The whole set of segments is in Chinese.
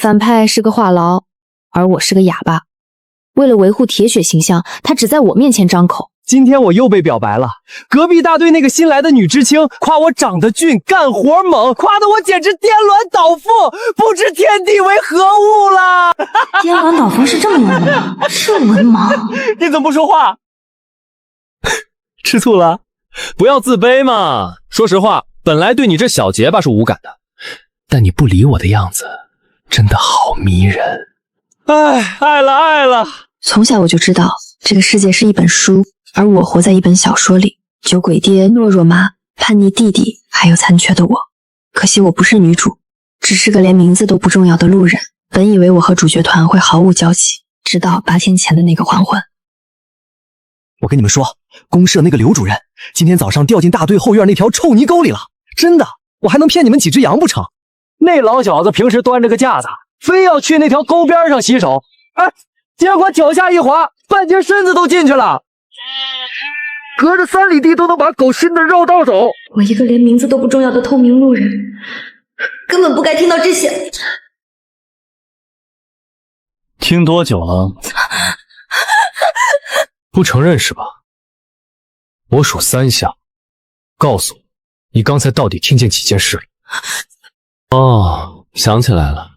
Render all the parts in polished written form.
反派是個話癆，而我是個啞巴。為了維護鐵血形象，他只在我面前張口。今天我又被表白了，隔壁大队那個新來的女知青誇我長得俊，幹活猛，誇得我簡直顛鸾倒鳳，不知天地為何物了。顛鸾倒鳳是這麼用的嗎？是文盲。你怎麼不說話？吃醋了？不要自卑嘛。說實話，本來對你這小結巴是無感的，但你不理我的樣子真的好迷人。哎，爱了爱了。从小我就知道这個世界是一本書，而我活在一本小說裡。酒鬼爹，懦弱媽，叛逆弟弟，還有殘缺的我。可惜我不是女主，只是個連名字都不重要的路人。本以為我和主角團會毫無交集，直到8天前的那個黃昏。我跟你們說，公社那個劉主任今天早上掉進大隊後院那條臭泥溝裡了，真的，我還能騙你們幾只羊不成？那老小子平时端着個架子，非要去那条溝邊上洗手，哎，結果腳下一滑，半截身子都進去了，隔着3里地都能把狗熏得肉到手。我一個連名字都不重要的透明路人，根本不該聽到這些。聽多久了？不承認是吧？我數3下，告訴我，你剛才到底聽見幾件事了？哦，想起來了，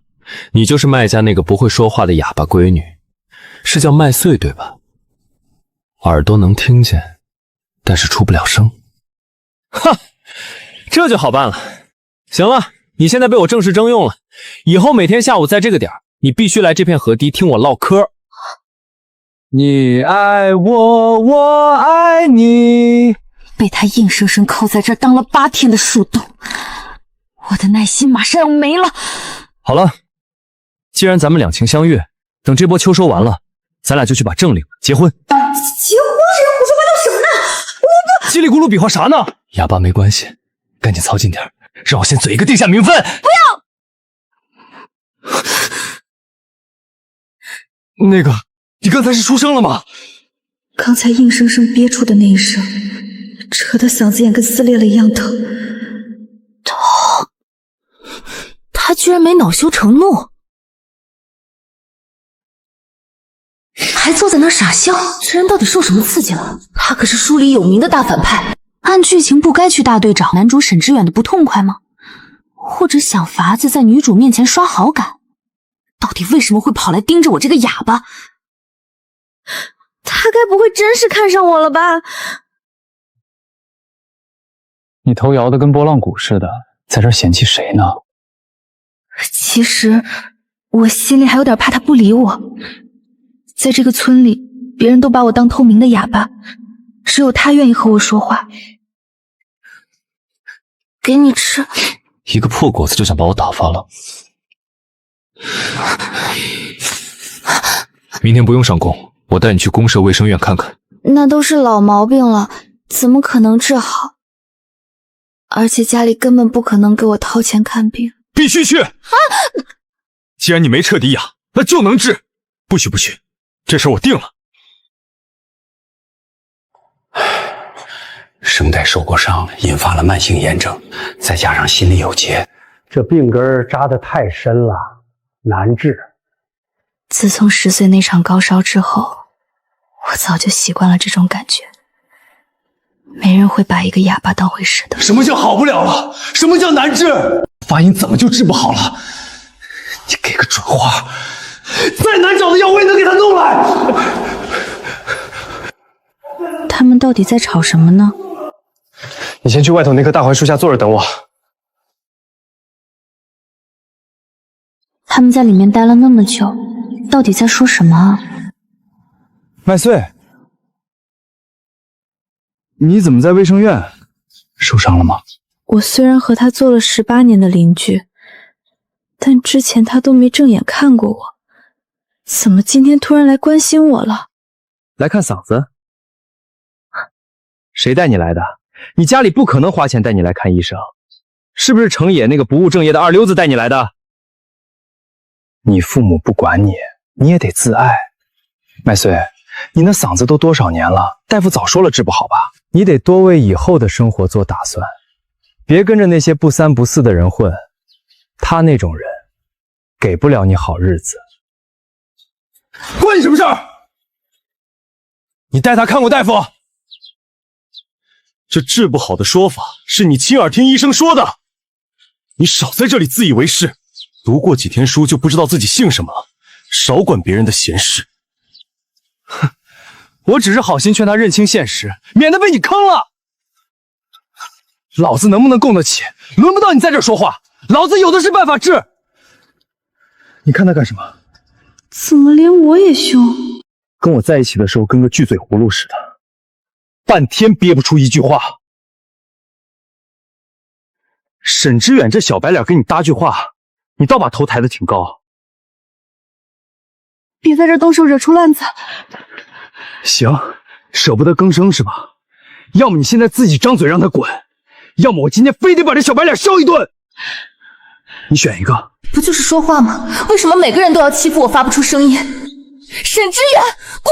你就是麥家那個不會說話的啞巴閨女，是叫麥穗對吧？耳朵能聽見，但是出不了聲。哈，這就好辦了。行了，你現在被我正式徵用了，以後每天下午在這個點，你必須來這片河堤聽我嘮嗑。你愛我，我愛你。被他硬生生扣在這兒當了8天的樹洞，我的耐心馬上要沒了。好了，既然咱們兩情相悅，等這波秋收完了，咱倆就去把证领了，結婚。結婚？這人胡說八道什麼呢？我不……嘰里咕嚕比划啥呢？哑巴沒關係，趕緊操近點，讓我先嘴一個定下名分。不要！那個，你剛才是出聲了嗎？剛才硬生生憋出的那一聲，扯得嗓子眼跟撕裂了一樣疼。痛！他居然沒惱羞成怒，還坐在那傻笑。這人到底受什麼刺激了？他可是書裡有名的大反派，按劇情不該去大隊找男主沈之遠的不痛快嗎？或者想法子在女主面前刷好感？到底為什麼會跑來盯着我這個啞巴？他該不會真是看上我了吧？你頭搖得跟撥浪鼓似的，在這兒嫌棄誰呢？其實我心裡還有點怕他不理我。在這個村裡，別人都把我當透明的啞巴，只有他願意和我說話。給你吃。一個破果子就想把我打發了。明天不用上工，我帶你去公社衛生院看看。那都是老毛病了，怎麼可能治好？而且家裡根本不可能給我掏錢看病。必須去！既然你沒徹底啞，那就能治。不許不許，這事我定了。声帶受過傷，引發了慢性炎症，再加上心裡有結，這病根扎得太深了，難治。自從10歲那場高燒之後，我早就習慣了這種感覺。沒人會把一個啞巴當回事的。什麼叫好不了了？什麼叫難治？發音怎麼就治不好了？你給個準話，再難找的藥我也能給他弄來。他們到底在吵什麼呢？你先去外頭那棵大槐樹下坐着等我。他們在裡面待了那麼久，到底在說什麼啊？麥穗，你怎麼在衛生院？受傷了嗎？我雖然和他做了18年的鄰居，但之前他都沒正眼看過我，怎麼今天突然來關心我了？來看嗓子？誰帶你來的？你家裡不可能花錢帶你來看醫生，是不是成野那個不務正業的二流子帶你來的？你父母不管你，你也得自愛。麥穗，你那嗓子都多少年了，大夫早說了治不好吧？你得多為以後的生活做打算，別跟着那些不三不四的人混。他那種人，給不了你好日子。關你什麼事兒？你带他看过大夫？这治不好的說法是你親耳听醫生說的。你少在這裡自以為是，讀過幾天書就不知道自己姓什麼了，少管別人的閒事。哼，我只是好心勸他認清現實，免得被你坑了。老子能不能供得起，輪不到你在這兒說話。老子有的是辦法治。你看他幹什麼？怎麼連我也凶？跟我在一起的時候跟個巨嘴葫蘆似的，半天憋不出一句话。沈之遠這小白臉跟你搭句話，你倒把頭抬得挺高。別在這動手惹出亂子。行，捨不得更生是吧？要麼你現在自己張嘴讓他滾，要麼我今天非得把這小白臉削一頓。你選一個。不就是說話嗎？為什麼每個人都要欺負我發不出聲音？沈之遠，滾！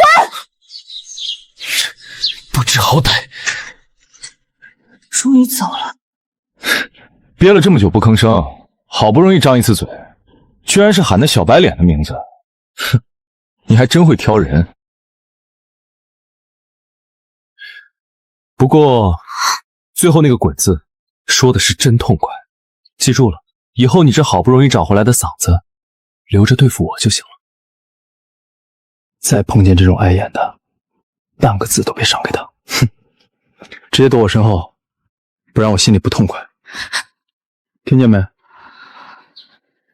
不知好歹。終於走了。憋了這麼久不吭聲，好不容易張一次嘴，居然是喊那小白臉的名字。哼，你還真會挑人。不過，最後那個滚字說的是真痛快，記住了，以後你這好不容易找回來的嗓子，留着對付我就行了。再碰見這種碍眼的，半個字都別賞給他。哼，直接躲我身後，不然我心裡不痛快。聽見沒？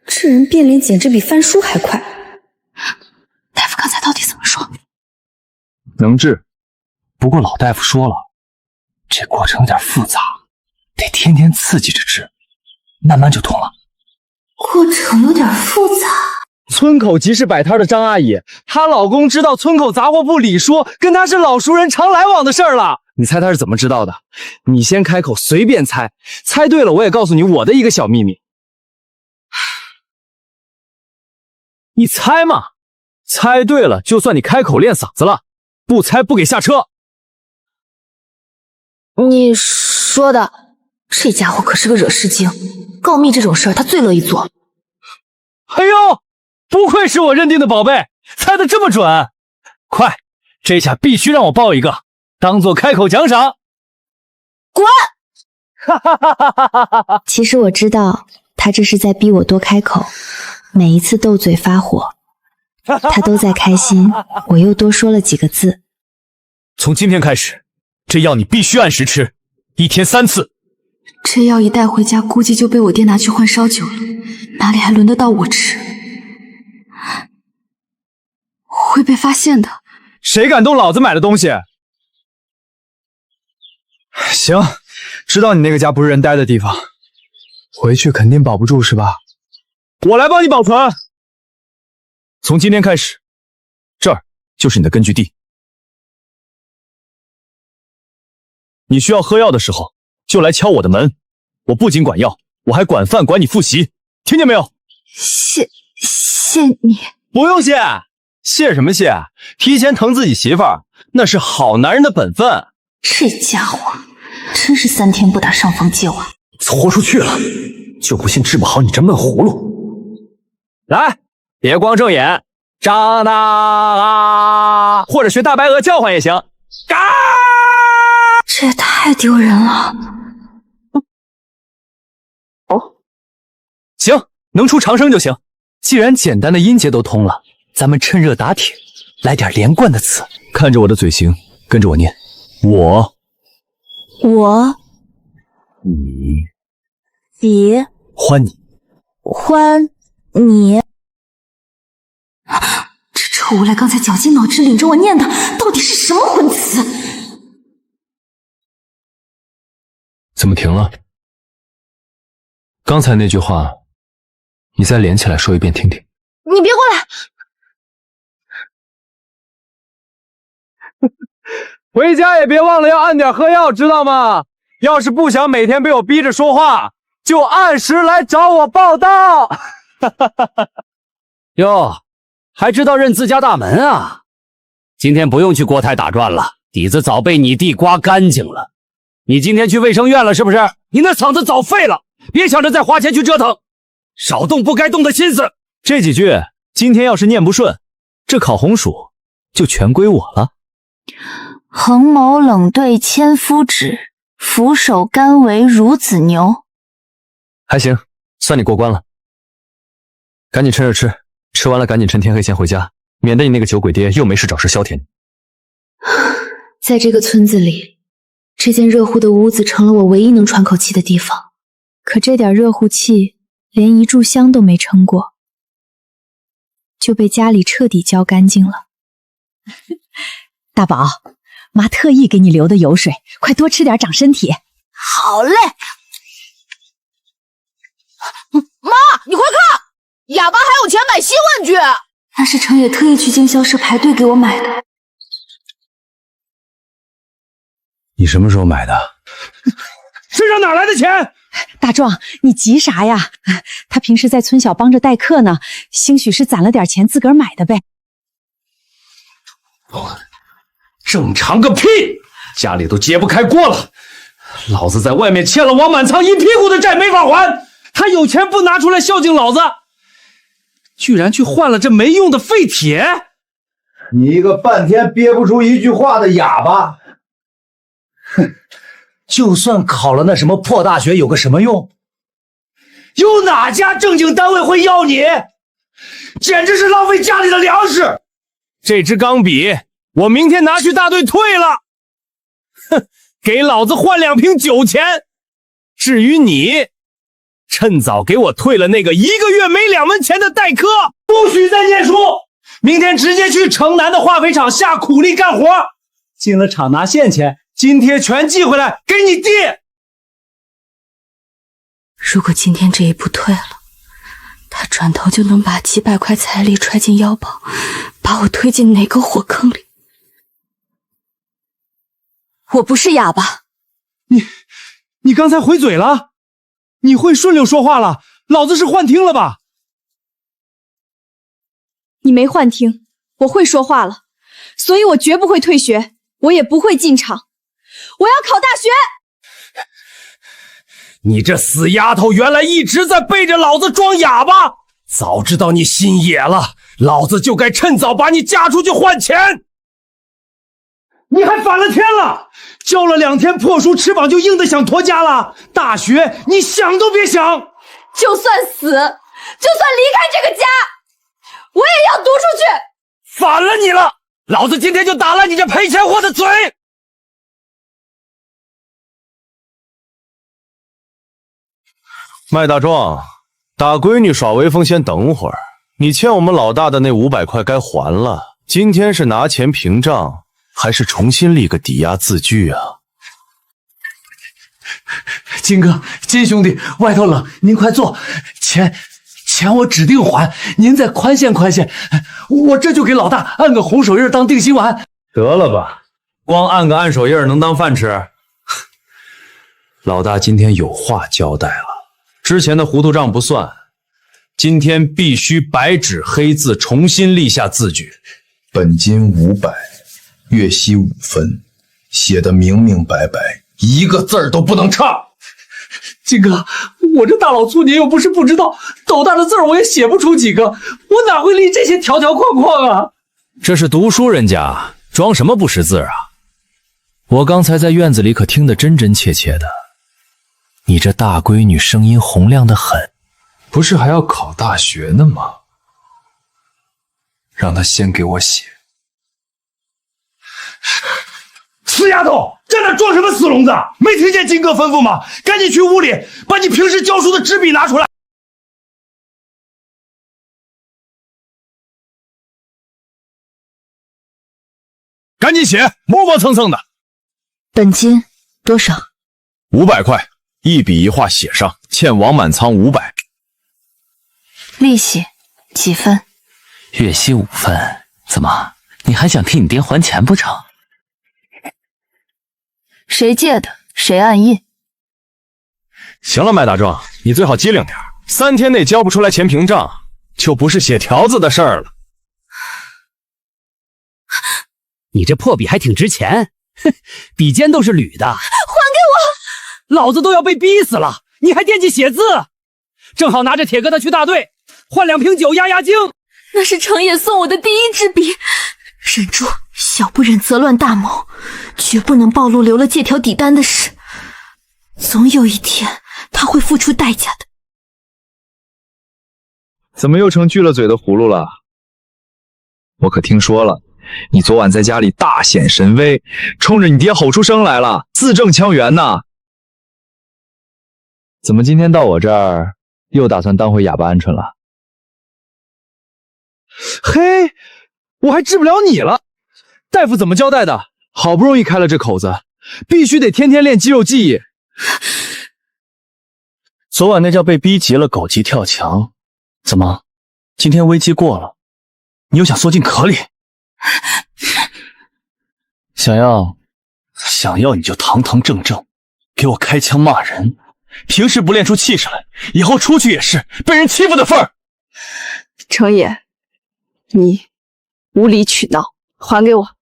这人变臉簡直比翻書還快。大夫剛才到底怎麼說？能治，不過老大夫說了，這過程有點複雜，得天天刺激着治，慢慢就通了。過程有點複雜。村口集市擺攤的張阿姨，她老公知道村口雜貨鋪李叔跟她是老熟人，常來往的事兒了。你猜他是怎麼知道的？你先開口，隨便猜，猜對了我也告訴你我的一個小秘密。你猜嘛，猜對了就算你開口練嗓子了，不猜不給下車。你說的，這家伙可是個惹事精，告密這種事兒他最樂意做。哎呦，不愧是我認定的寶貝，猜得這麼準！快，這下必須讓我報一個，當做開口獎賞。滾！哈哈哈哈哈哈！其實我知道，他這是在逼我多開口。每一次鬥嘴發火，他都在開心，我又多說了幾個字。從今天開始，這藥你必須按時吃，1天3次。這藥一帶回家，估計就被我爹拿去換燒酒了，哪裡還輪得到我吃？會被發現的。誰敢動老子買的東西？行，知道你那個家不是人待的地方，回去肯定保不住是吧？我來幫你保存。從今天開始，這兒就是你的根據地。你需要喝藥的時候，就來敲我的門。我不僅管藥，我還管飯，管你複習，聽見沒有？謝你。不用謝，謝什麼謝？提前疼自己媳婦兒，那是好男人的本分。這家伙真是3天不打上房揭瓦。豁出去了，就不信治不好你這悶葫蘆。來，別光正眼，張大啊，或者學大白鵝叫喚也行。嘎！這也太丟人了。哦，行，能出長聲就行。既然簡單的音節都通了，咱們趁熱打鐵，來點連貫的詞。看着我的嘴型，跟着我念。我，你，歡你。这臭无赖剛才絞盡腦汁領着我念的，到底是什麼混詞？怎麼停了？剛才那句話，你再連起來說一遍聽聽。你別過來！回家也別忘了要按點喝藥，知道嗎？要是不想每天被我逼着說話，就按時來找我報到。喲，還知道認自家大門啊？今天不用去國台打轉了，底子早被你弟刮乾淨了。你今天去衛生院了是不是？你那嗓子早廢了，別想着再花錢去折騰，少動不該動的心思。這幾句今天要是念不順，這烤紅薯就全歸我了。横眸冷對千夫指，俯首甘為孺子牛。还行，算你过关了。赶紧趁热吃，吃完了赶紧趁天黑前回家，免得你那个酒鬼爹又没事找事消停。在这个村子里，这间热乎的屋子成了我唯一能喘口气的地方。可这点热乎气，连一炷香都没撑过，就被家里徹底浇乾淨了。大寶，媽特意給你留的油水，快多吃點長身體。好嘞。媽，你快看，啞巴還有錢買新玩具。那是程野特意去經銷社排隊給我買的。你什麼時候買的？身上哪來的錢？大壯，你急啥呀？他平時在村小幫着代課呢，興許是攢了點錢自個兒買的唄。正常個屁！家裡都揭不開鍋了，老子在外面欠了王滿倉一屁股的債沒法還，他有錢不拿出來孝敬老子，居然去換了這沒用的廢鐵！你一個半天憋不出一句話的啞巴！哼，就算考了那什麼破大學有個什麼用？有哪家正經單位會要你？簡直是浪費家裡的糧食！這支鋼筆我明天拿去大隊退了，哼，給老子換2瓶酒錢。至於你，趁早給我退了那個1個月沒2文錢的代課，不許再念書。明天直接去城南的化肥廠下苦力幹活，進了廠拿現錢，津貼全寄回來給你弟。如果今天這一步退了，他轉頭就能把幾百塊彩禮揣進腰包，把我推進哪個火坑裡。我不是啞巴。你剛才回嘴了？你會順溜說話了？老子是幻聽了吧？你沒幻聽，我會說話了，所以我絕不會退學，我也不會進廠，我要考大學。你這死丫頭原來一直在背着老子裝啞巴，早知道你心野了，老子就該趁早把你嫁出去換錢。你還反了天了，教了2天破書，翅膀就硬得想脫繭了。大學你想都別想，就算死，就算離開這個家，我也要讀出去。反了你了，老子今天就打爛你這賠錢貨的嘴。麥大壯，打閨女耍威風先等會兒，你欠我們老大的那500塊該還了。今天是拿錢平賬，還是重新立個抵押字據啊？金哥，金兄弟，外頭冷，您快坐。錢我指定還，您再寬限寬限，我這就給老大按個紅手印當定心丸。得了吧，光按個按手印能當飯吃？老大今天有話交代了，之前的糊塗賬不算，今天必須白紙黑字重新立下字據。本金500，月息5分，寫得明明白白，一個字兒都不能差。金哥，我這大老粗年又不是不知道，斗大的字兒我也寫不出幾個，我哪會立這些條條框框啊？這是讀書人家，裝什麼不識字啊？我剛才在院子裡可聽得真真切切的，你這大閨女聲音洪亮得很。不是還要考大學呢嗎？讓她先給我寫。死丫頭，在那裝什麼死聾子？沒聽見金哥吩咐嗎？趕緊去屋裡，把你平時教書的紙筆拿出來。趕緊寫，磨磨蹭蹭的。本金多少？500塊，一筆一畫寫上，欠王滿倉500。利息幾分？月息5分。怎麼，你還想替你爹還錢不成？誰借的？誰按印？行了，麥大壯，你最好機靈點，3天內交不出來錢憑賬，就不是寫條子的事兒了。你這破筆還挺值錢，哼，筆尖都是鋁的。還給我！老子都要被逼死了，你還惦記寫字？正好拿着鐵疙瘩去大隊，換2瓶酒压壓驚。那是程野送我的第一支笔，忍住，小不忍则亂大謀，絕不能暴露留了借条底单的事。總有一天，他會付出代價的。怎麼又成锯了嘴的葫蘆了？我可聽說了，你昨晚在家裡大顯神威，衝着你爹吼出聲來了，字正腔圓吶。怎麼今天到我這兒又打算当回啞巴鵪鶉了？嘿，我還治不了你了。大夫怎麼交代的？好不容易開了這口子，必須得天天練肌肉記憶。昨晚那叫被逼急了，狗急跳牆。怎麼，今天危机過了，你又想缩进壳裡？想要你就堂堂正正给我開槍罵人，平時不練出氣勢來，以後出去也是被人欺負的份兒。程野，你無理取鬧，還給我。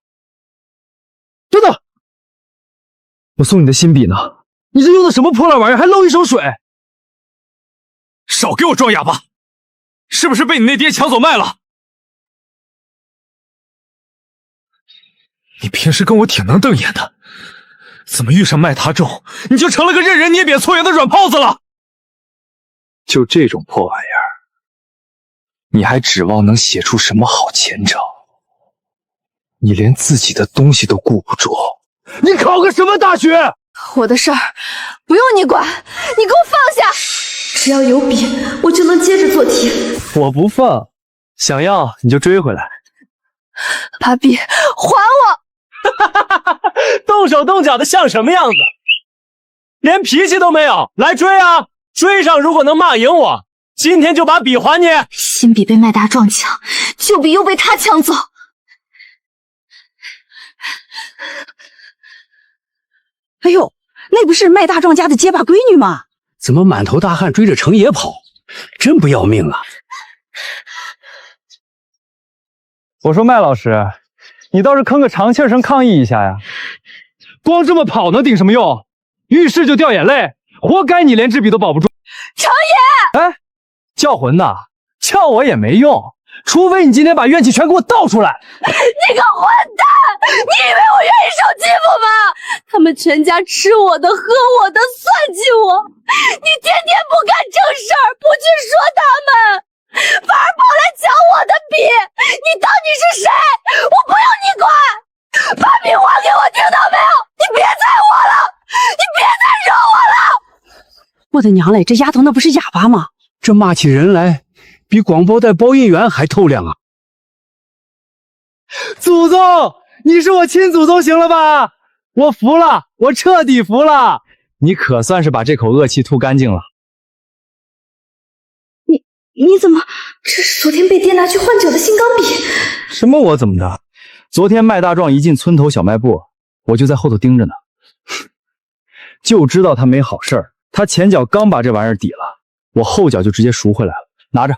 等等，我送你的新筆呢，你這用的什麼破爛玩意儿，還漏一手水？少給我裝啞巴！是不是被你那爹搶走賣了？你平時跟我挺能瞪眼的，怎麼遇上卖大众，你就成了个任人捏扁搓圆的軟泡子了？就這種破玩意兒，你還指望能寫出什麼好前程？你連自己的東西都顧不住，你考個什麼大學？我的事兒不用你管，你給我放下！只要有筆，我就能接着做題。我不放，想要你就追回来。把筆還我！动手动腳的像什麼樣子？連脾氣都沒有，來追啊！追上，如果能罵贏我，今天就把筆還你。新筆被麥大壯搶，舊筆又被他搶走。哎呦，那不是麥大壯家的結巴閨女嗎？怎麼滿頭大汗追着程野跑，真不要命啊！我說麥老師，你倒是吭個長氣聲抗議一下呀！光這麼跑能頂什麼用？遇事就掉眼淚，活該你連支筆都保不住。程野，哎，叫魂吶，叫我也沒用，除非你今天把怨氣全給我倒出來。你個混蛋！你以為我願意受欺負嗎？他們全家吃我的，喝我的，算計我。你天天不幹正事兒，不去說他們，反而跑來搶我的筆。你當你是誰？我不用你管。把筆還給我，聽到沒有？你別踩我了，你別再惹我了。我的娘嘞，這丫頭那不是啞巴嗎？這罵起人來比廣播帶播音員還透亮啊！祖宗，你是我親祖宗行了吧？我服了，我徹底服了。你可算是把這口惡氣吐乾淨了。你怎麼？這是昨天被爹拿去換酒的新鋼筆。什麼我怎麼的？昨天麥大壯一進村頭小賣部，我就在後頭盯着呢，就知道他沒好事兒。他前腳剛把這玩意兒抵了，我後腳就直接贖回來了。拿着，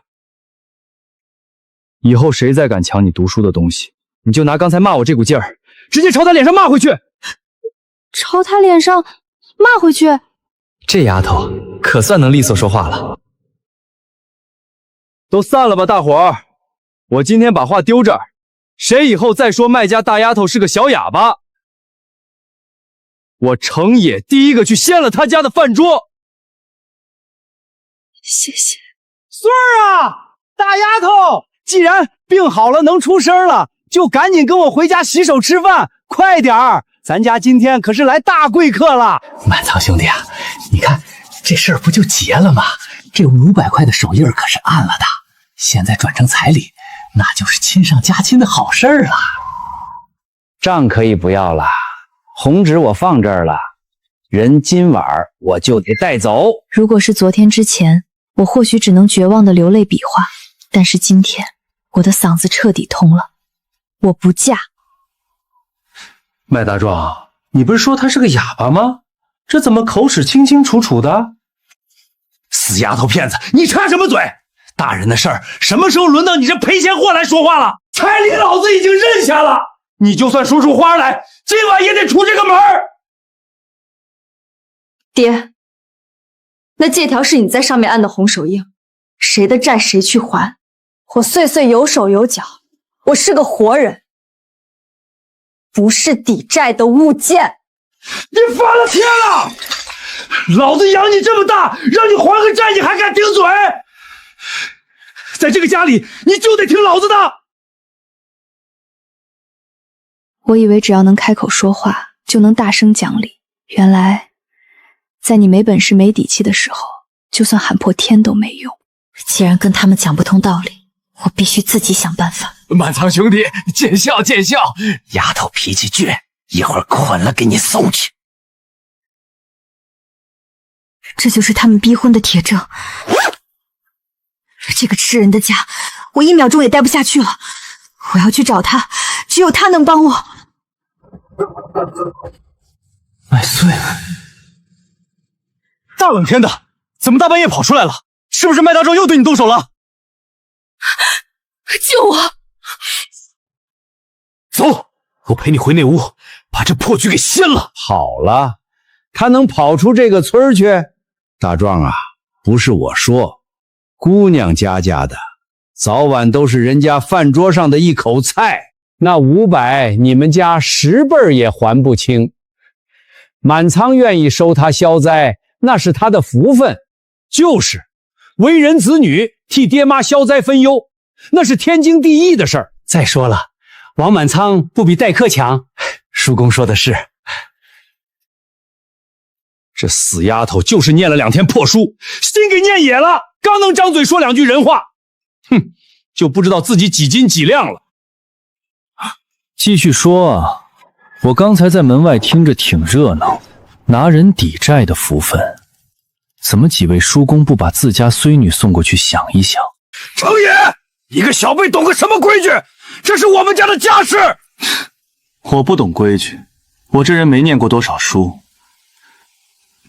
以後誰再敢搶你讀書的東西，你就拿剛才罵我這股勁兒，直接朝他臉上罵回去。朝他臉上罵回去？這丫頭可算能利索說話了。都散了吧，大夥兒！我今天把話丟這兒，誰以後再說麥家大丫頭是個小啞巴，我程野第一個去掀了他家的飯桌。謝謝。孫兒啊，大丫頭，既然病好了能出聲了，就趕緊跟我回家洗手吃飯，快點兒！咱家今天可是來大貴客了。滿倉兄弟啊，你看這事兒不就結了嗎？這500塊的手印可是按了的，現在轉成彩禮，那就是親上加親的好事兒了。賬可以不要了，紅紙我放這兒了，人今晚我就得帶走。如果是昨天之前，我或許只能絕望的流淚比劃，但是今天我的嗓子徹底通了，我不嫁。麥大壯，你不是說他是個啞巴嗎？這怎麼口齒清清楚楚的？死丫頭片子，你插什麼嘴？大人的事兒，什麼時候輪到你這賠錢貨來說話了？彩禮老子已經認下了，你就算說出花來，今晚也得出這個門兒。爹，那借條是你在上面按的紅手印，誰的債誰去還。我岁岁有手有腳，我是個活人，不是抵債的物件。你翻了天了！老子養你这麼大，讓你還個債，你還敢頂嘴？在這個家裡，你就得聽老子的。我以為只要能開口說話，就能大聲講理。原來，在你沒本事、沒底氣的時候，就算喊破天都沒用。既然跟他們講不通道理，我必須自己想辦法。滿倉兄弟，見笑見笑。丫頭脾氣倔，一會兒捆了給你送去。這就是他們逼婚的鐵證。這個吃人的家，我1秒鐘也待不下去了。我要去找他，只有他能幫我。麦穗，大冷天的，怎麼大半夜跑出来了？是不是麦大壮又对你动手了？救我！走，我陪你回那屋，把这破局給掀了。好了，他能跑出這個村去？大壯啊，不是我說，姑娘家的，早晚都是人家飯桌上的一口菜。那500，你們家10輩也還不清。滿倉願意收他消災，那是他的福分。就是，為人子女，替爹媽消災分憂，那是天經地義的事兒。再說了，王滿倉不比待客強。叔公說的是。這死丫頭就是念了2天破書，心給念野了，剛能張嘴說2句人話，哼，就不知道自己幾斤幾兩了。繼續說啊，我剛才在門外聽着挺熱鬧，拿人抵債的福分，怎麼幾位叔公不把自家孫女送過去想一想？程爺，你個小輩懂個什麼規矩？這是我們家的家事。我不懂規矩，我這人沒念過多少書，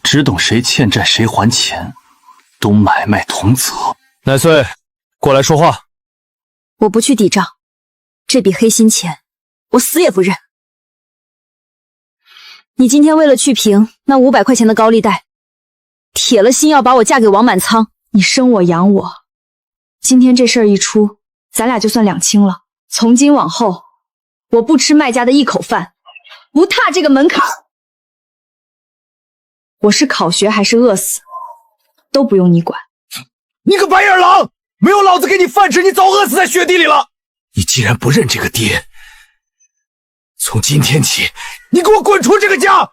只懂誰欠債誰還錢，都買賣同責。乃穗，過來說話。我不去抵賬，這筆黑心錢我死也不認。你今天為了去平那500塊錢的高利貸，鐵了心要把我嫁給王滿倉。你生我養我，今天這事兒一出，咱倆就算兩清了。從今往後，我不吃麥家的一口飯，不踏這個門檻。我是考學還是餓死，都不用你管。你個白眼狼，沒有老子給你飯吃，你早餓死在雪地裡了。你既然不認這個爹，從今天起，你給我滾出這個家，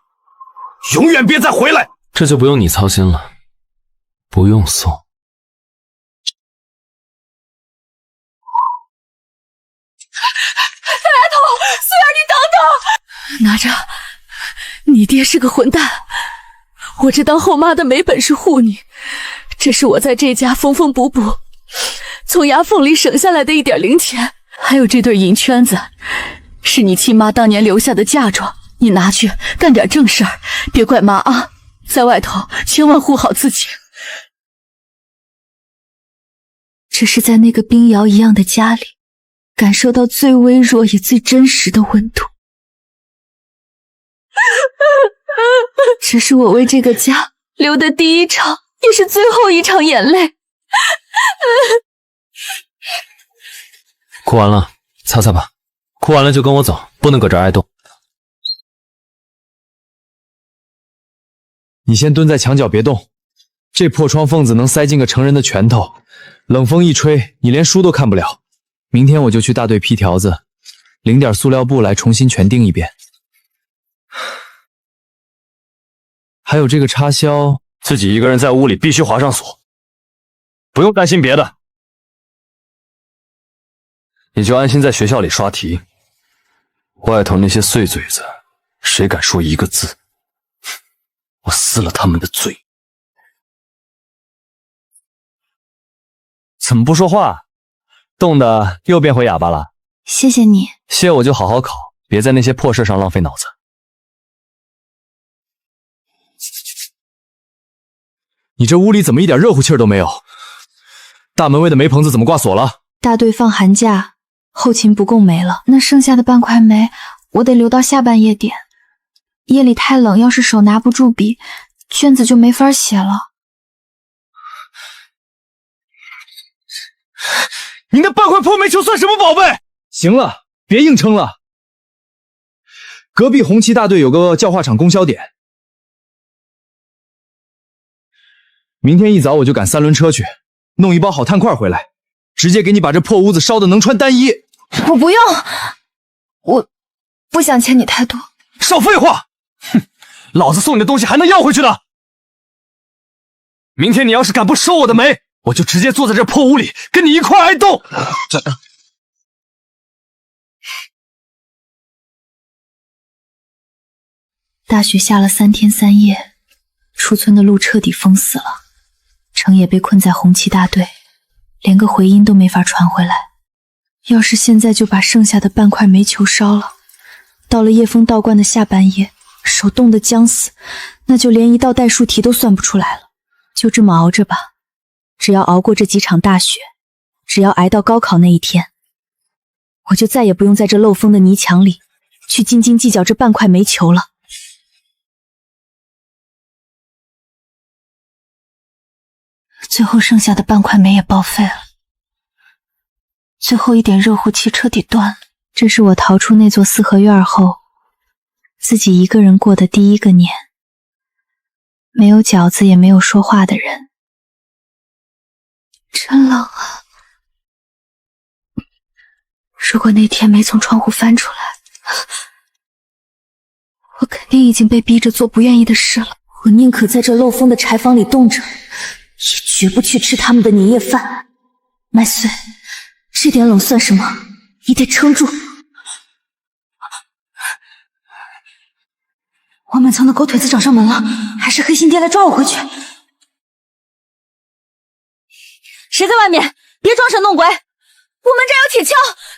永遠別再回來。這就不用你操心了，不用送。丫頭，穗兒，你等等！拿着，你爹是個混蛋，我這當後媽的沒本事護你，這是我在這家縫縫補補，從牙縫裡省下來的一點零錢，還有這對銀圈子，是你親媽當年留下的嫁妝，你拿去幹點正事兒，別怪媽啊，在外頭千萬護好自己。這是在那個冰窯一樣的家裡，感受到最微弱也最真實的溫度。這是我為這個家流的第一場，也是最後一場眼淚。哭完了，擦擦吧。哭完了就跟我走，不能搁這兒挨冻。你先蹲在牆角別動，這破窗縫子能塞進個成人的拳頭，冷風一吹，你連書都看不了。明天我就去大隊批條子，領點塑料布來重新全釘一遍。還有這個插銷，自己一個人在屋裡必須劃上鎖，不用擔心別的，你就安心在學校裡刷題。外頭那些碎嘴子，誰敢說一個字，我撕了他們的嘴。怎麼不說話？冻得又變回啞巴了。謝謝你。謝我就好好考，別在那些破事上浪費腦子。你這屋裡怎麼一點熱乎氣兒都沒有？大門衛的煤棚子怎麼掛鎖了？大隊放寒假，後勤不供煤了，那剩下的半塊煤，我得留到下半夜點。夜裡太冷，要是手拿不住筆，卷子就沒法寫了。你那半塊破煤球算什麼寶貝？行了，別硬撐了。隔壁紅旗大隊有個教化廠供銷點，明天一早我就趕3輪車去，弄一包好炭塊回來，直接給你把這破屋子燒得能穿單衣。我不用，我不想欠你太多。少廢話！哼，老子送你的東西還能要回去的。明天你要是敢不收我的煤，我就直接坐在這破屋裡跟你一塊挨凍。大雪下了3天3夜，出村的路徹底封死了，城也被困在紅旗大队，連個回音都沒法傳回來。要是現在就把剩下的半塊煤球燒了，到了夜風道觀的下半夜，手凍得僵死，那就連一道代數題都算不出來了。就這麼熬着吧，只要熬過這幾場大雪，只要挨到高考那一天，我就再也不用在這漏風的泥牆裡去斤斤計較這半塊煤球了。最後剩下的半塊煤也報廢了，最後一點熱乎氣徹底斷了。這是我逃出那座四合院後，自己一個人過的第1個年，沒有餃子也沒有說話的人。真冷啊！如果那天沒從窗戶翻出來，我肯定已經被逼着做不願意的事了。我寧可在這漏風的柴房裡凍着，也絕不去吃他們的年夜飯。麥穗，這點冷算什麼？你得撐住。我滿倉的狗腿子找上門了，還是黑心爹來抓我回去？誰在外面？別裝神弄鬼！我們這有鐵鍬，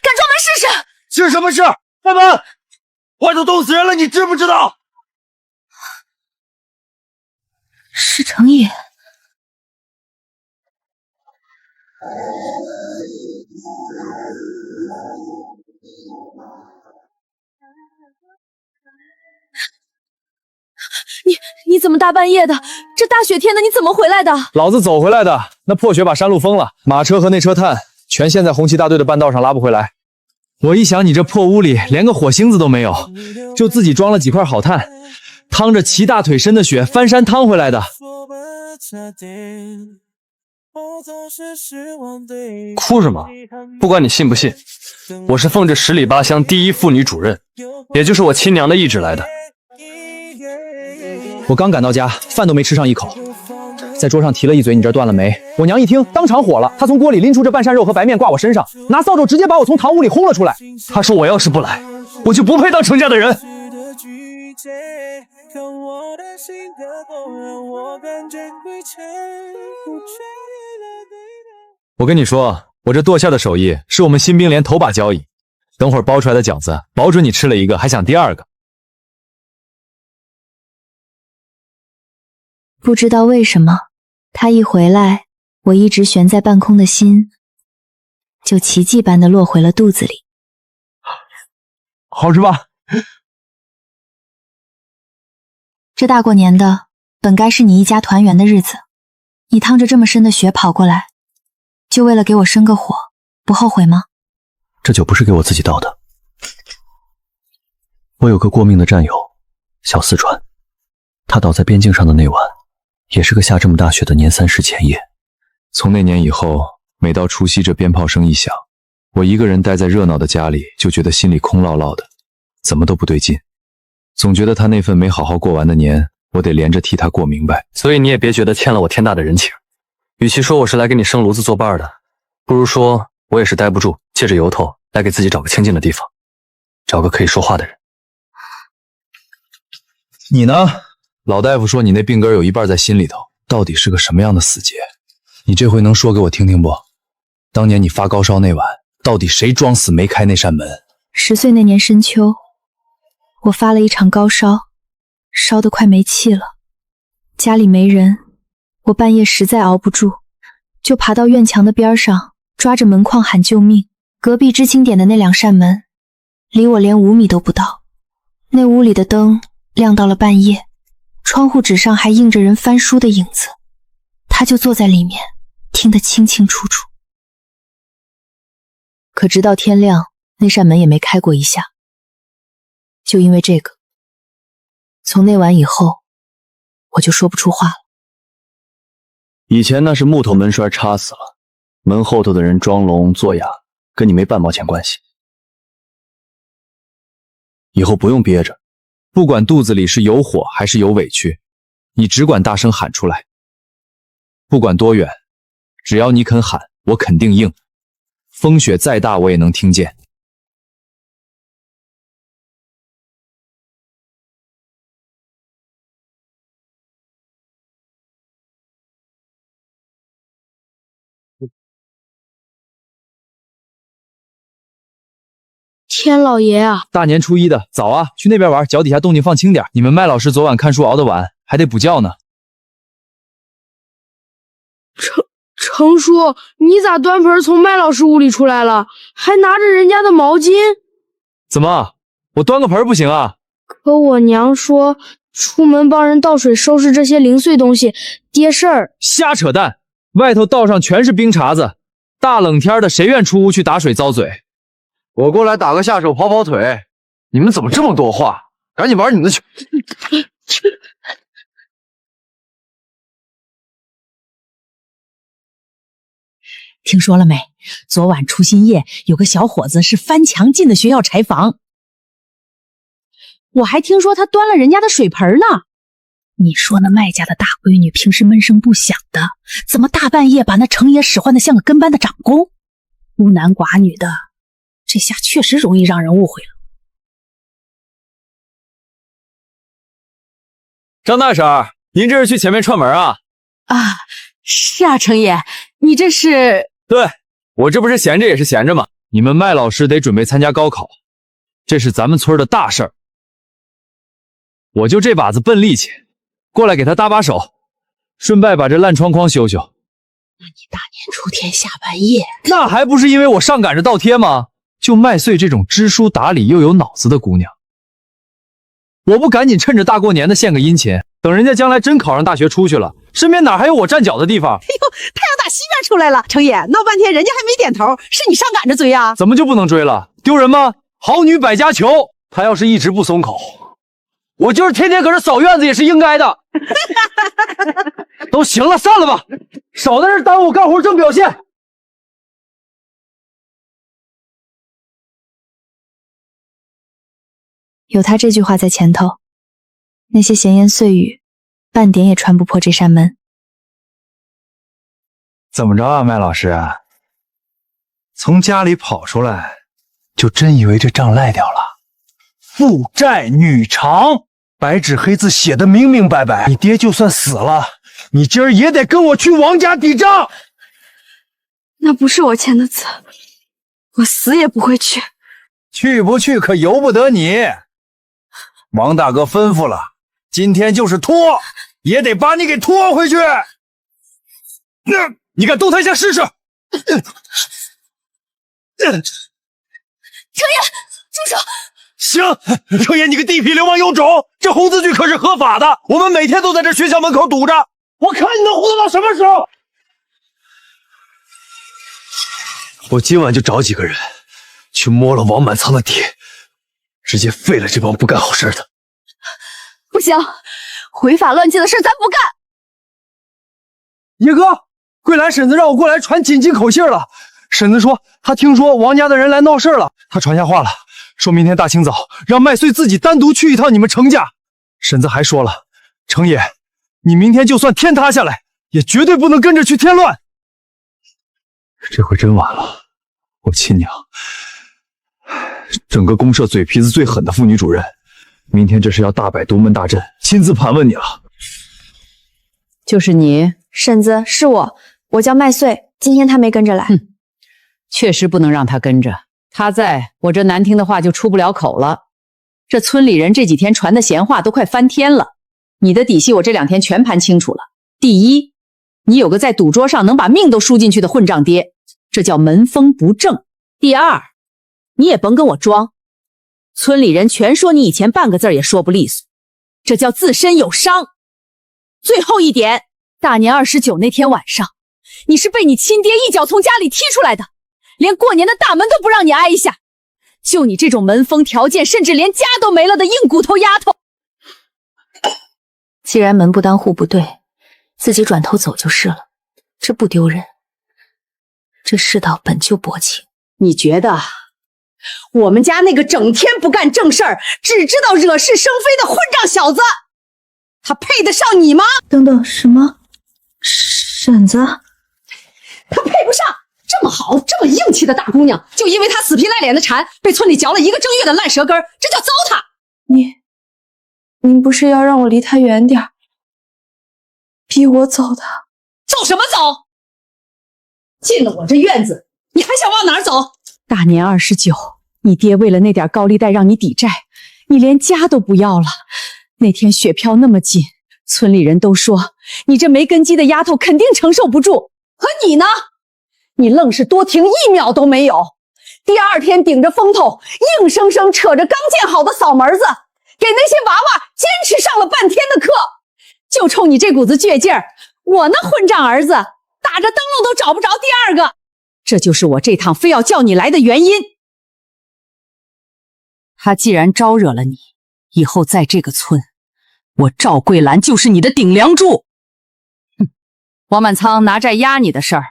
敢撞门試試？是什麼事？開門！外頭凍死人了，你知不知道？是程野。你怎麼大半夜的？這大雪天的，你怎麼回來的？老子走回來的。那破雪把山路封了，馬車和那車炭全陷在紅旗大隊的半道上，拉不回来。我一想，你這破屋裡連個火星子都沒有，就自己装了幾塊好炭，趟着齐大腿深的雪翻山趟回來的。哭什麼？不管你信不信，我是奉着10里8鄉第一婦女主任，也就是我親娘的懿旨來的。我剛趕到家，飯都沒吃上一口，在桌上提了一嘴你這斷了煤。我娘一聽當場火了，她從鍋裡拎出這半扇肉和白面掛我身上，拿扫帚直接把我從堂屋裡轟了出來。她說我要是不來，我就不配当程家的人。我跟你說，我這剁馅的手艺是我们新兵连头把交椅，等會兒包出來的餃子，保準你吃了一個還想第二個。不知道為什麼，他一回來，我一直懸在半空的心就奇蹟般的落回了肚子裡。好吃吧？這大過年的，本該是你一家團圓的日子，你趟着這麼深的雪跑過來，就為了給我生個火，不後悔嗎？這酒不是給我自己倒的，我有個過命的戰友，小四川，他倒在邊境上的那晚，也是個下這麼大雪的年30前夜。從那年以後，每到除夕這鞭炮聲一響，我一個人待在熱鬧的家裡，就覺得心裡空落落的，怎麼都不對勁。總覺得他那份沒好好過完的年，我得連着替他過明白。所以你也別覺得欠了我天大的人情。與其說我是來給你生爐子作伴的，不如說我也是待不住，借着由頭來給自己找個清靜的地方，找個可以說話的人。你呢？老大夫說你那病根有一半在心裡頭，到底是個什麼樣的死結？你這回能說給我聽聽不？當年你發高燒那晚，到底誰裝死沒開那扇門？10歲那年深秋，我發了一場高燒，燒得快沒氣了。家裡沒人，我半夜實在熬不住，就爬到院牆的邊上，抓着門框喊救命。隔壁知青點的那2扇門，離我連5米都不到。那屋裡的燈亮到了半夜，窗戶紙上還映着人翻書的影子，他就坐在裡面，聽得清清楚楚。可直到天亮，那扇門也没開過一下。就因為這個，從那晚以後，我就說不出話了。以前那是木頭門栓插死了，門後頭的人裝聾作啞，跟你沒半毛錢關係。以後不用憋着，不管肚子裡是有火還是有委屈，你只管大聲喊出來。不管多遠，只要你肯喊，我肯定應。風雪再大，我也能聽見。天老爺啊！大年初一的，早啊，去那邊玩，腳底下動靜放輕點。你們麥老師昨晚看書熬得晚，還得補覺呢。程叔，你咋端盆從麥老師屋裡出來了，還拿着人家的毛巾？怎麼，我端個盆不行啊？可我娘說，出門幫人倒水收拾这些零碎東西，爹事兒。瞎扯淡！外頭道上全是冰碴子，大冷天的，誰願出屋去打水遭嘴？我過來打個下手，跑跑腿。你們怎麼這麼多話？趕緊玩你們的去！聽說了沒？昨晚除夕夜有個小伙子是翻牆進的學校柴房。我還聽說他端了人家的水盆呢。你說那麦家的大閨女平時悶聲不響的，怎麼大半夜把那程爺使喚得像個跟班的長工？孤男寡女的，這下確實容易讓人誤會了。張大嬸，您這是去前面串門啊？啊，是啊，程爺，你這是……對，我這不是閒着也是閒着嗎？你們麥老師得準備參加高考，這是咱們村的大事兒。我就這把子笨力氣，過來給他搭把手，順帶把這爛窗框修修。那你大年初天下半夜，那還不是因為我上趕着倒貼嗎？就麥穗這種知書達理又有腦子的姑娘，我不趕緊趁着大過年的獻個殷勤，等人家將來真考上大學出去了，身邊哪還有我站腳的地方？哎呦，太陽打西邊出來了，程爺鬧半天人家還沒點頭，是你上趕着追啊？怎麼就不能追了？丟人嗎？好女百家求，他要是一直不鬆口，我就是天天搁這掃院子也是應該的。都行了，散了吧，少在這耽誤我幹活正表現。有他這句話在前頭，那些閒言碎語半點也穿不破這扇門。怎麼着啊，麥老師？從家裡跑出來，就真以為這賬賴掉了？父債女償，白紙黑字寫的明明白白。你爹就算死了，你今兒也得跟我去王家抵賬。那不是我签的字，我死也不會去。去不去可由不得你。王大哥吩咐了，今天就是拖，也得把你給拖回去。你敢动他一下試試？程爺，住手！行，程爺，你個地痞流氓有種！这紅字據可是合法的，我們每天都在這學校門口堵着，我看你能糊弄到什麼時候！我今晚就找幾個人去摸了王滿倉的地，直接廢了這幫不幹好事的。不行，違法亂紀的事咱不幹。爺哥，桂蘭嬸子讓我過來傳緊急口信了。嬸子說她聽說王家的人來鬧事了，她傳下話了，說明天大清早讓麥穗自己單獨去一趟你們程家。嬸子還說了，程爺，你明天就算天塌下來，也絕對不能跟着去添亂。這回真完了，我親娘，整個公社嘴皮子最狠的婦女主任，明天這是要大擺獨門大陣，親自盤問你了。就是你，嬸子，是我，我叫麥穗，今天他沒跟着來。確實不能讓他跟着，他在我這難聽的話就出不了口了。這村裡人這幾天傳的閒話都快翻天了，你的底細我這2天全盤清楚了。第一，你有個在賭桌上能把命都輸進去的混賬爹，這叫門風不正。第二，你也甭跟我裝，村裡人全說你以前半個字也說不利索，這叫自身有傷。最後一點，大年29那天晚上，你是被你親爹一腳從家裡踢出來的，連過年的大门都不讓你挨一下。就你这种门风条件，甚至连家都没了的硬骨头丫头。既然门不当户不对，自己转头走就是了，这不丢人。这世道本就薄情。你觉得我们家那个整天不干正事儿，只知道惹是生非的混账小子，他配得上你吗？等等，什么？婶子？他配不上。这么好，这么硬气的大姑娘，就因为她死皮赖脸的馋，被村里嚼了1个正月的烂舌根，这叫糟蹋。您不是要让我离他远点，逼我走的？走什么走？进了我这院子，你还想往哪儿走？大年29，你爹为了那点高利贷让你抵债，你连家都不要了。那天雪飘那么紧，村里人都说你这没根基的丫头肯定承受不住。可你呢？你愣是多停1秒都没有。第2天顶着风头，硬生生扯着刚建好的嗓门子，给那些娃娃坚持上了半天的課。就冲你这股子倔劲儿，我那混账兒子打着灯笼都找不着第2个。这就是我这趟非要叫你来的原因。他既然招惹了你，以后在这个村，我赵桂兰就是你的顶梁柱。王满仓拿债压你的事儿，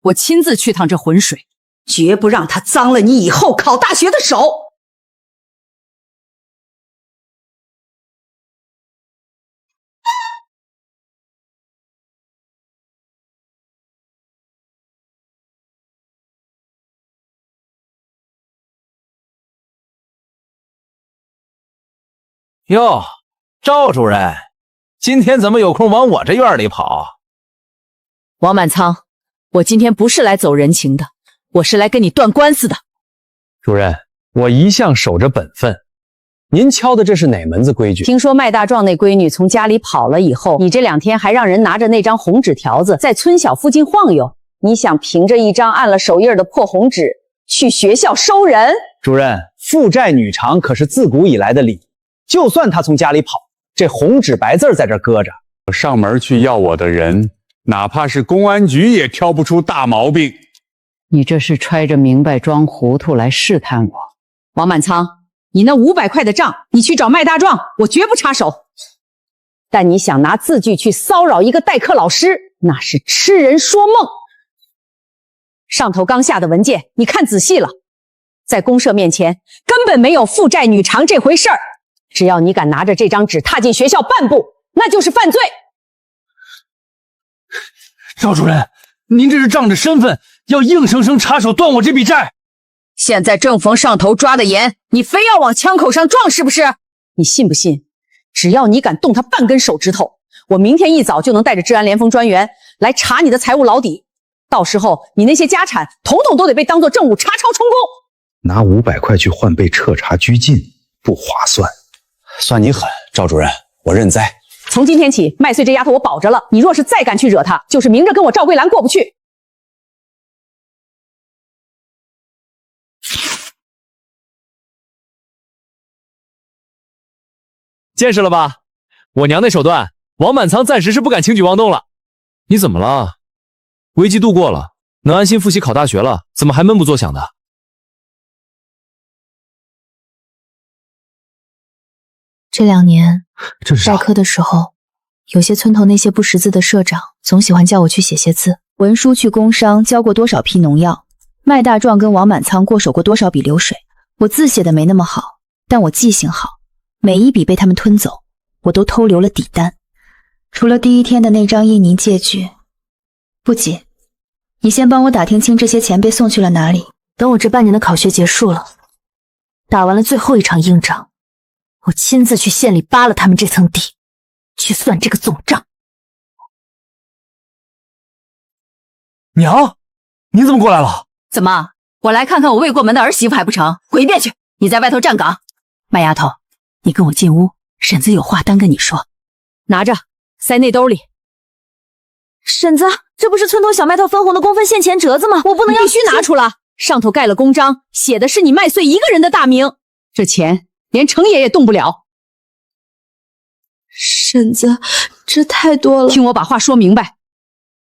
我亲自去趟这浑水，绝不让他脏了你以后考大学的手。哟，赵主任，今天怎么有空往我这院里跑？王满仓，我今天不是来走人情的，我是来跟你断官司的。主任，我一向守着本分，您敲的这是哪门子规矩？听说麦大壮那闺女从家里跑了以后，你这2天还让人拿着那张红纸条子在村小附近晃悠，你想凭着一张按了手印的破红纸去学校收人？主任，父债女偿可是自古以来的礼，就算她从家里跑，这红纸白字在这搁着，我上门去要我的人，哪怕是公安局也挑不出大毛病。你这是揣着明白装糊涂来试探我。王满仓，你那500块的账，你去找麦大壮，我绝不插手。但你想拿字据去骚擾一個代課老師，那是痴人說夢。上頭剛下的文件，你看仔細了，在公社面前根本沒有父債女償這回事兒。只要你敢拿着這張紙踏進學校半步，那就是犯罪。趙主任，您這是仗着身份要硬生生插手斷我這筆債。現在正逢上頭抓得嚴，你非要往槍口上撞是不是？你信不信？只要你敢動他半根手指頭，我明天一早就能帶着治安聯峰專員來查你的財務老底，到時候你那些家產統統都得被當作證物查抄充公。拿500塊去換被徹查拘禁，不划算。算你狠，趙主任，我認栽。從今天起，麥穗這丫頭我保着了，你若是再敢去惹她，就是明着跟我趙桂蘭過不去。見識了吧？我娘那手段，王滿倉暫時是不敢輕舉妄動了。你怎麼了？危機度過了，能安心復習考大學了，怎麼還悶不作響的？這2年代課的時候，有些村頭那些不識字的社長總喜歡叫我去寫些字。文書去工商交過多少批農藥，麥大壯跟王滿倉過手過多少筆流水。我字寫的沒那麼好，但我記性好，每一筆被他們吞走，我都偷留了底單。除了第1天的那張印泥借據。不急，你先幫我打聽清這些錢被送去了哪裡。等我這半年的考學結束了，打完了最後一場硬仗，我親自去縣裡扒了他們這層地，去算這個總賬。娘，你怎麼過來了？怎麼，我來看看我未過門的兒媳婦還不成？滾一邊去！你在外頭站崗。麥丫頭，你跟我進屋，嬸子有話單跟你說。拿着，塞內兜裡。嬸子，這不是村頭小麥套分紅的公分現錢折子嗎？我不能要，必須拿出來。上頭蓋了公章，寫的是你麥穗一個人的大名。這錢連程爺也動不了。嬸子，這太多了。聽我把話說明白，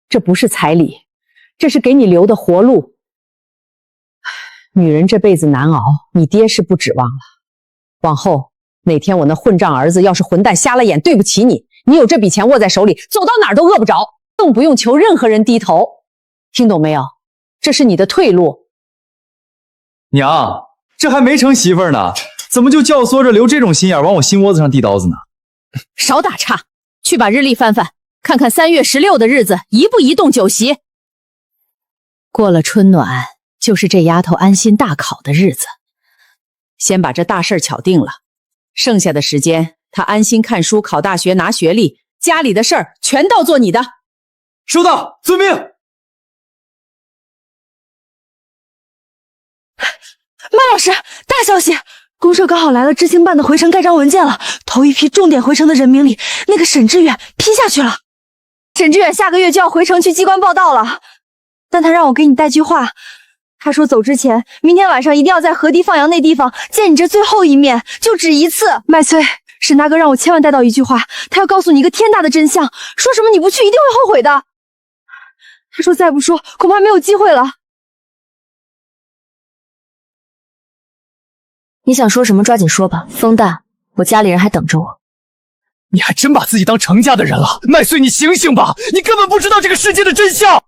這不是彩禮，這是給你留的活路。女人这輩子難熬，你爹是不指望了。往後哪天我那混賬兒子要是混蛋瞎了眼，對不起你，你有這筆錢握在手裡，走到哪兒都餓不着，更不用求任何人低頭。聽懂沒有？這是你的退路。娘，這還沒成媳婦呢，怎麼就教唆着留這種心眼往我心窩子上遞刀子呢？少打岔，去把日曆翻翻，看看3月16的日子移不移動酒席。過了春暖，就是這丫頭安心大考的日子。先把這大事兒巧定了，剩下的時間她安心看書、考大學、拿學歷，家裡的事兒全倒做你的。收到，遵命。麦老师，大消息！公社刚好来了知青办的回城蓋章文件了，头一批重点回城的人名里，那个沈志远批下去了。沈志远下个月就要回城去机關報到了，但他讓我給你帶句話。他說走之前，明天晚上一定要在河堤放羊那地方見你這最後一面，就只一次。麥穗，沈大哥讓我千萬帶到一句話，他要告訴你一個天大的真相，說什麼你不去一定會後悔的。他說再不說，恐怕沒有機會了。你想說什麼，抓緊說吧。風大，我家裡人還等着我。你還真把自己當成家的人了，麥穗，你醒醒吧！你根本不知道這個世界的真相。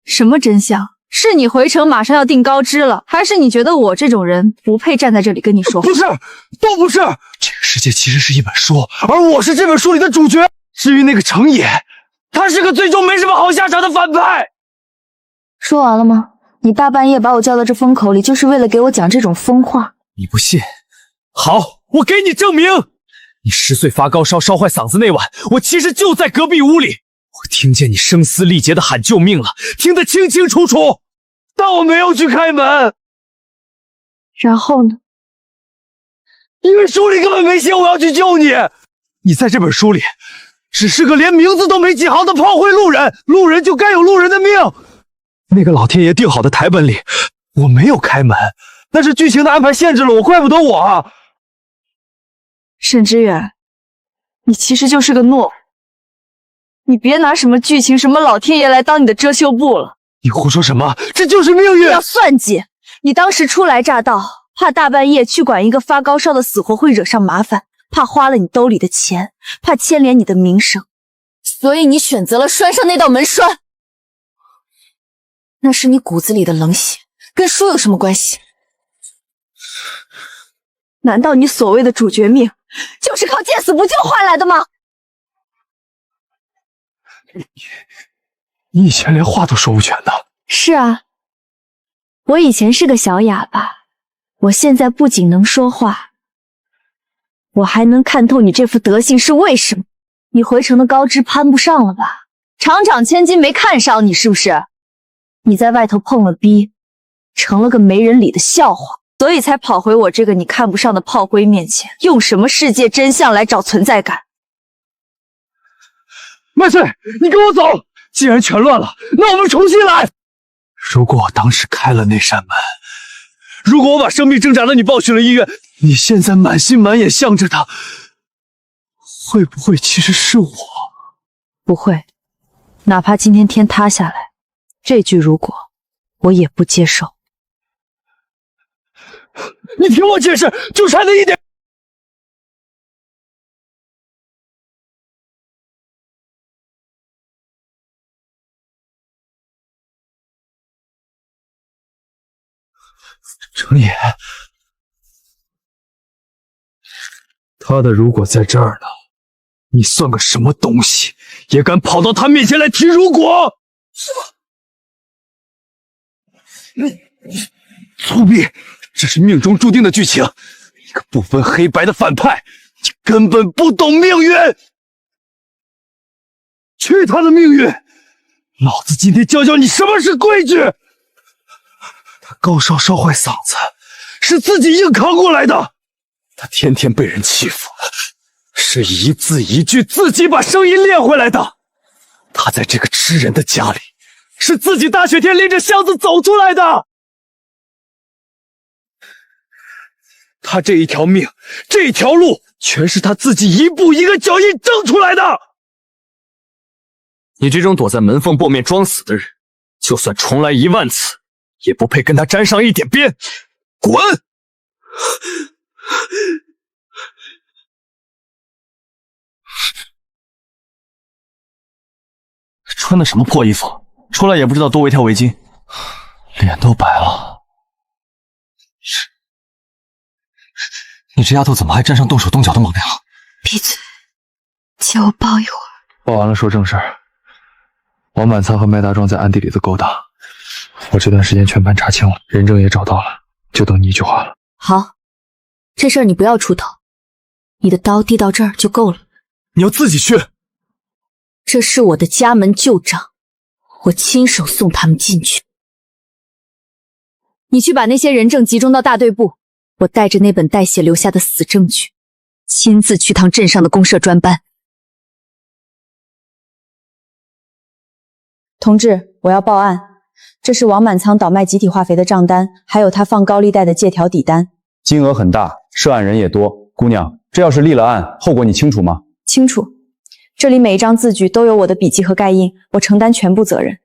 什麼真相？是你回城馬上要定高枝了，還是你覺得我這種人不配站在這裡跟你說話？不是，都不是。這個世界其實是一本書，而我是這本書裡的主角。至於那個程野，他是個最終沒什麼好下場的反派。說完了嗎？你大半夜把我叫到這風口裡，就是為了給我講這種瘋話？你不信？好，我給你證明。你10歲發高燒燒壞嗓子那晚，我其實就在隔壁屋裡。我聽見你聲嘶力竭的喊救命了，聽得清清楚楚，但我沒有去開門。然後呢？因為書裡根本沒寫我要去救你。你在這本書裡只是個連名字都沒記好的炮灰路人，路人就該有路人的命。那個老天爺定好的台本裡，我沒有開門，那是劇情的安排限制了我，怪不得我啊。沈之遠，你其實就是個懦夫。你別拿什麼劇情、什麼老天爺來當你的遮羞布了。你胡說什麼？這就是命運。你要算計，你當時初來乍到，怕大半夜去管一個發高燒的死活會惹上麻煩，怕花了你兜裡的錢，怕牽連你的名聲，所以你選擇了拴上那道門栓。那是你骨子裡的冷血，跟書有什麼關係？難道你所謂的主角命就是靠見死不救換來的嗎？你以前連話都說不全的。是啊，我以前是個小啞巴，我現在不僅能說話，我還能看透你這副德行是為什麼。你回城的高枝攀不上了吧？場場千金沒看上你是不是？你在外頭碰了壁，成了個沒人理的笑話，所以才跑回我這個你看不上的炮灰面前，用什麼世界真相來找存在感？麥穗，你跟我走！既然全亂了，那我們重新來。如果我當時開了那扇門，如果我把生命掙扎的你抱去了醫院，你現在滿心滿眼向着他，會不會其實是我？不會，哪怕今天天塌下來，這句如果我也不接受。你聽我解釋，就差那一點。程野，他的如果在這兒呢，你算個什麼東西，也敢跑到他面前來提如果？你粗鄙！這是命中注定的劇情，一個不分黑白的反派，你根本不懂命運。去他的命運！老子今天教教你什麼是規矩。他高燒燒壞嗓子，是自己硬扛過來的。他天天被人欺負，是一字一句自己把聲音練回來的。他在這個吃人的家裡，是自己大雪天拎着箱子走出來的。他這一條命，這一條路，全是他自己一步一個腳印掙出來的。你這種躲在門縫後面裝死的人，就算重來1萬次，也不配跟他沾上一點邊。滾！穿的什么破衣服？出来也不知道多围条围巾，脸都白了。你这丫头怎么还沾上动手动脚的毛病了？闭嘴，借我抱一会儿。抱完了说正事儿。王满仓和麦大壮在暗地里的勾当，我这段时间全盘查清了，人证也找到了，就等你一句话了。好，这事儿你不要出头，你的刀递到这儿就够了。你要自己去。这是我的家门旧账，我亲手送他们进去。你去把那些人证集中到大队部，我带着那本带血留下的死证据，亲自去趟镇上的公社专班。同志，我要報案，這是王滿倉倒賣集體化肥的賬單，還有他放高利貸的借條底單，金額很大，涉案人也多。姑娘，這要是立了案，後果你清楚嗎？清楚。這裡每一張字據都有我的筆跡和蓋印，我承擔全部責任。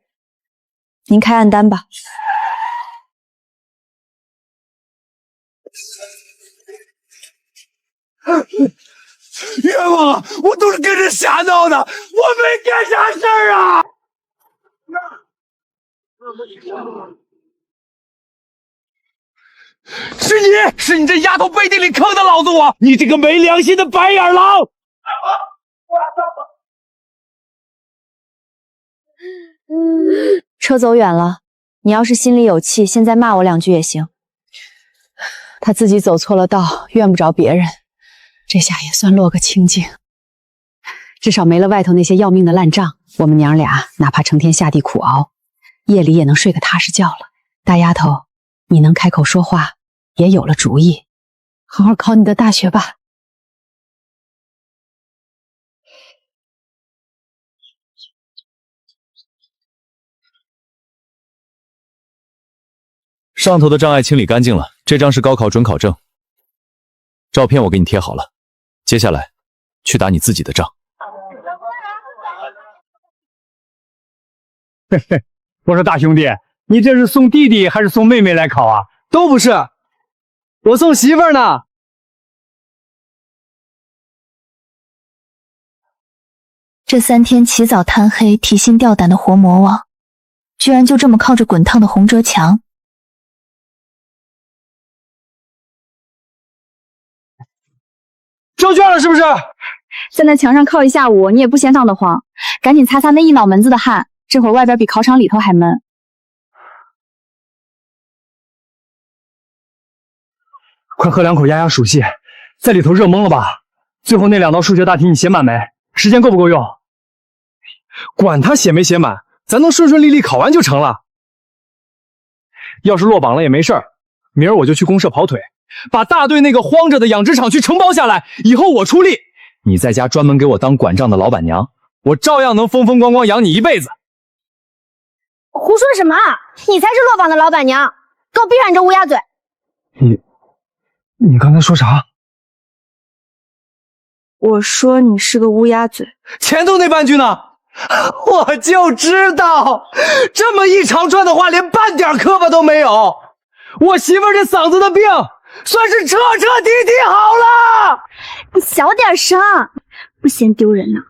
您開案單吧。冤枉啊！我都是跟着瞎鬧的，我沒幹啥事兒啊！是你這丫頭背地裡坑的老子我！你這個沒良心的白眼狼！車走遠了，你要是心裡有氣，現在罵我兩句也行。他自己走錯了道，怨不着別人，這下也算落個清淨。至少沒了外頭那些要命的爛賬，我們娘倆哪怕成天下地苦熬，夜裡也能睡個踏實覺了。大丫頭，你能開口說話，也有了主意，好好考你的大學吧。上頭的障礙清理乾淨了，這張是高考準考證，照片我給你貼好了，接下來去打你自己的仗。嘿嘿，我說大兄弟，你這是送弟弟還是送妹妹來考啊？都不是，我送媳婦兒呢。這3天起早貪黑、提心吊膽的活魔王，居然就這麼靠着滾燙的洪哲強。交卷了是不是？在那牆上靠一下午，你也不嫌燙得慌，趕緊擦擦那一腦門子的汗，這會兒外邊比考場裡頭還悶。快喝2口壓壓暑氣，在裡頭熱懵了吧？最後那2道數學大題你寫滿沒？時間夠不夠用？管他寫沒寫滿，咱能順順利利考完就成了。要是落榜了也沒事兒，明兒我就去公社跑腿，把大隊那個荒着的養殖場去承包下來，以後我出力，你在家專門給我當管賬的老闆娘，我照樣能風風光光養你一輩子。胡說什麼？你才是落榜的老闆娘，給我閉上你這烏鴉嘴！你剛才說啥？我說你是個烏鴉嘴。前頭那半句呢？我就知道，這麼一長串的話，連半點磕巴都沒有。我媳婦這嗓子的病，算是徹徹底底好了。你小點聲，不嫌丟人呢。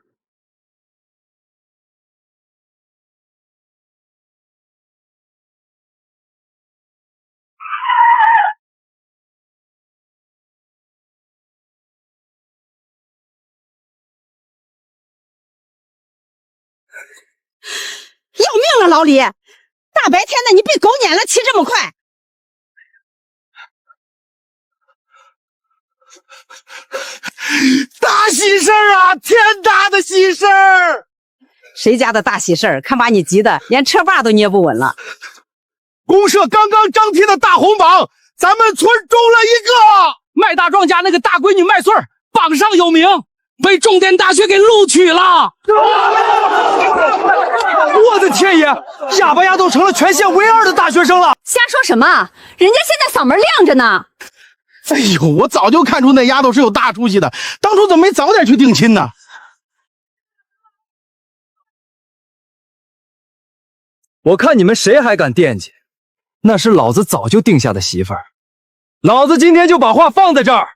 要命了，老李！大白天的，你被狗撵了，骑這麼快！大喜事兒啊！天大的喜事兒！誰家的大喜事兒？看把你急的，連車把都捏不穩了。公社剛剛張貼的大紅榜，咱們村中了一個麥大壯家那個大閨女麥穗兒，榜上有名，被重點大學給錄取了。我的天爺，啞巴丫都成了全縣唯2的大學生了！瞎說什麼？人家現在嗓門亮着呢。哎呦，我早就看出那丫頭是有大出息的，當初怎麼沒早點去定親呢？我看你們誰還敢惦記？那是老子早就定下的媳婦兒，老子今天就把話放在這兒，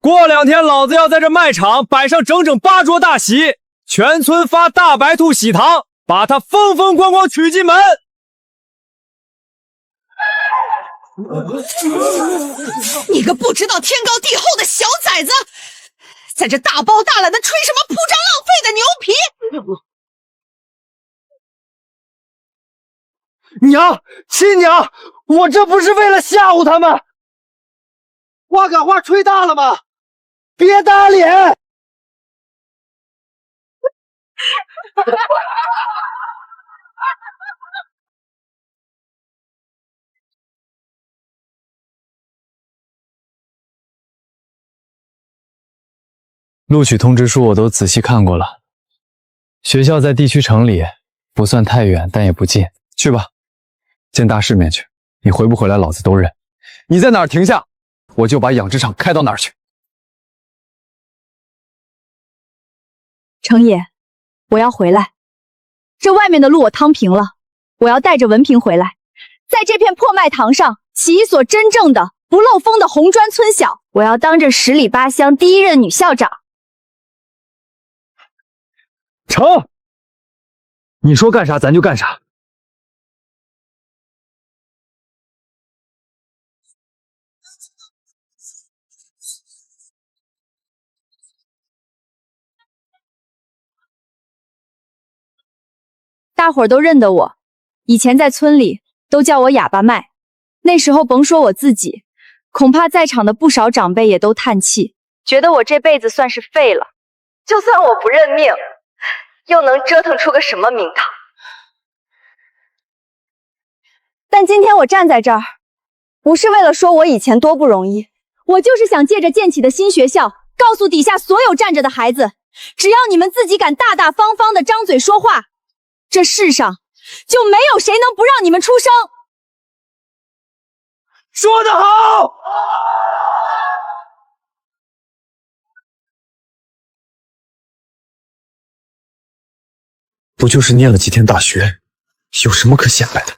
過2天老子要在這賣場擺上整整8桌大喜，全村發大白兔喜糖，把他風風光光娶進門。你個不知道天高地厚的小崽子，在這大包大揽的吹什麼铺张浪費的牛皮！娘，亲娘，我这不是为了吓唬他们。话赶话吹大了吗？别打臉！錄取通知書我都仔細看過了，學校在地區城裡，不算太遠，但也不近。去吧，見大世面去。你回不回來，老子都認。你在哪兒停下，我就把養殖場開到哪兒去。程野，我要回來。這外面的路我趟平了，我要帶着文憑回來，在這片破麥塘上起一所真正的不漏風的紅磚村小。我要當這10里8鄉第1任女校長。成，你說幹啥咱就幹啥。大伙兒都認得我，以前在村裡都叫我啞巴麥。那時候甭說我自己，恐怕在場的不少長輩也都嘆氣，覺得我這輩子算是廢了。就算我不認命，又能折騰出個什麼名堂？但今天我站在這兒，不是為了說我以前多不容易，我就是想借着建起的新學校，告訴底下所有站着的孩子，只要你們自己敢大大方方的張嘴說話，這世上就沒有誰能不讓你們出聲。說得好！不就是念了幾天大學，有什麼可顯擺的？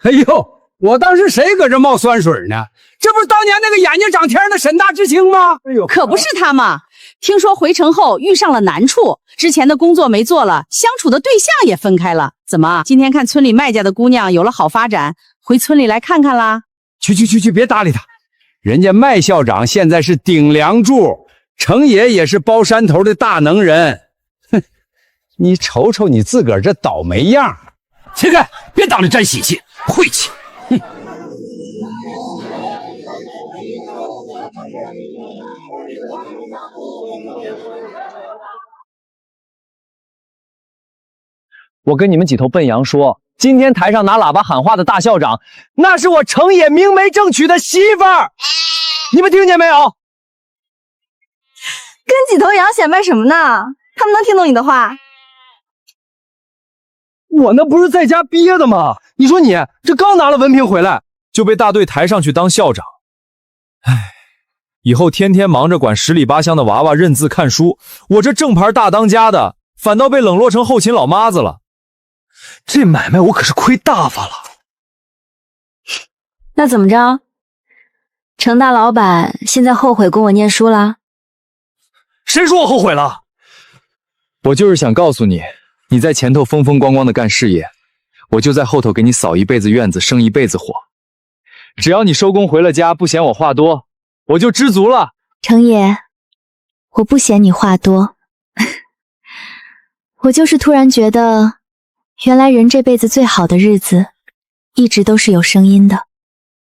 哎呦，我當時誰擱這冒酸水呢？這不是當年那個眼睛長天的沈大知青嗎？哎呦，可不是他嘛！聽說回城後遇上了難處，之前的工作沒做了，相處的對象也分開了。怎麼，今天看村裡麥家的姑娘有了好發展，回村裡來看看啦？去，別搭理他。人家麥校長現在是頂梁柱，程爺也是包山頭的大能人。哼，你瞅瞅你自個兒這倒霉樣，起開，別當着沾喜氣，晦氣。哼。我跟你們幾頭笨羊說，今天台上拿喇叭喊話的大校長，那是我程野明媒正娶的媳婦兒，你們聽見沒有？跟幾頭羊顯擺什麼呢？他們能聽懂你的話？我那不是在家憋的嗎？你說你這剛拿了文憑回來，就被大隊抬上去當校長。唉，以後天天忙着管10里8鄉的娃娃認字看書，我這正牌大當家的，反倒被冷落成後勤老媽子了。這買賣我可是虧大發了。那怎麼着？程大老板現在後悔供我念書了？誰說我後悔了？我就是想告訴你，你在前頭風風光光的幹事業，我就在後頭給你掃一輩子院子，生一輩子火。只要你收工回了家，不嫌我話多，我就知足了。程爺，我不嫌你話多，我就是突然覺得，原來人這輩子最好的日子，一直都是有聲音的。